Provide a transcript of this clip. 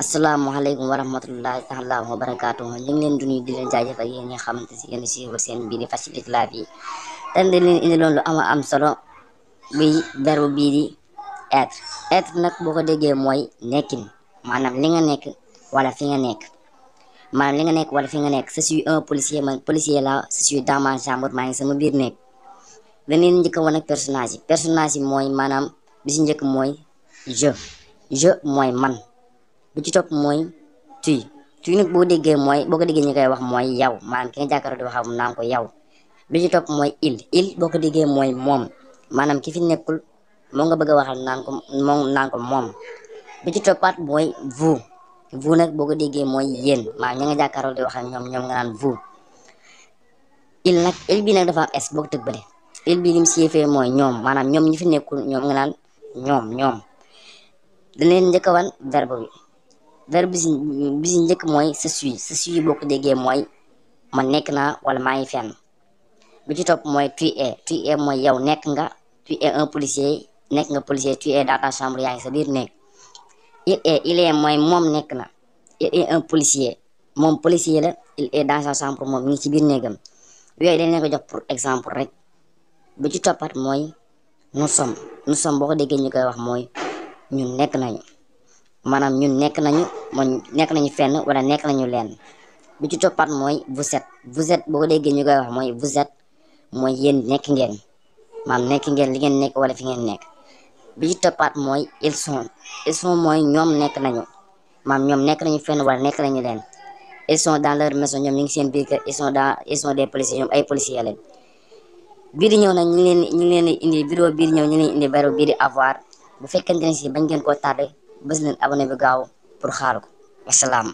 asalaamaaleykum wa rahmatullahi taala wa barakaatu ñu ngi leen di nuyu di leen jaajëfal yéen ñi nga xamante si yéen si seen bii di Facilité la vie te dañ leen indi loon lu am solo bi verbe bii di être nag boo ko déggee mooy nekkin maanaam li nga nekk wala fi nga nekk maanaam li nga nekk wala fi nga nekk je suis un policier man policier la je suis dans ma chambre maa ngi sama biir nekk dañ leen njëkk a wan ak personnage yi mooy maanaam bi si njëkk mooy je mooy man bi ci topp mooy tuy nag boo déggee mooy boo ko déggee ñi koy wax mooy yow maanaam ki nga jàkkaarloo di wax naan ko yow bi ci topp mooy il boo ko déggee mooy moom maanaam ki fi nekkul moo nga bëgg a waxal naan ko moom bi ci toppaat mooy vous nag boo ko déggee mooy yéen maanaam ñi nga jàkkaarloo di wax ak ñoom nga naan vous il bi nag dafa am s boo ko tëgbale il bi lim siifee mooy ñoom maanaam ñoom ñi fi nekkul ñoom nga naan ñoom dañ leen njëkk a wan verbe bi si njëkk mooy je suis boo ko déggee mooy man nekk naa wala maa ngi fenn bi ci topp mooy tu es mooy yow nekk nga tu es un policier nekk nga policier tu es dans ta chambre yaa ngi sa biir nekk il est mooy moom nekk na il est un policier moom policier la il est dans sa chambre moom mi ngi ci biir néegam yooyu dañ leen ko jox pour exemple rek bi ci toppat mooy nous sommes boo ko déggee ñu koy wax mooy ñun nekk nañu maanaam ñun nekk nañu fenn wala nekk nañu leen bi ci toppaat mooy vous êtes boo ko déggee ñu koy wax mooy vous êtes mooy yéen nekk ngeen maanaam nekk ngeen li ngeen nekk wala fi ngeen nekk bi ci toppaat mooy ils sont mooy ñoom nekk nañu maanaam ñoom nekk nañu fenn wala nekk nañu leen ils sont dans leur maison ñoom ñu ngi seen biir kër ils sont des policiers ñoom ay policiers leen bii di ñëw nag ñu ngi leen di indi vidéo bii di ñëw ñu ngi leen indi verbe bii di avoir bu fekkente ne si bañ ngeen koo tardé bës leen abonné bi gaaw pour xaar ko wasalaam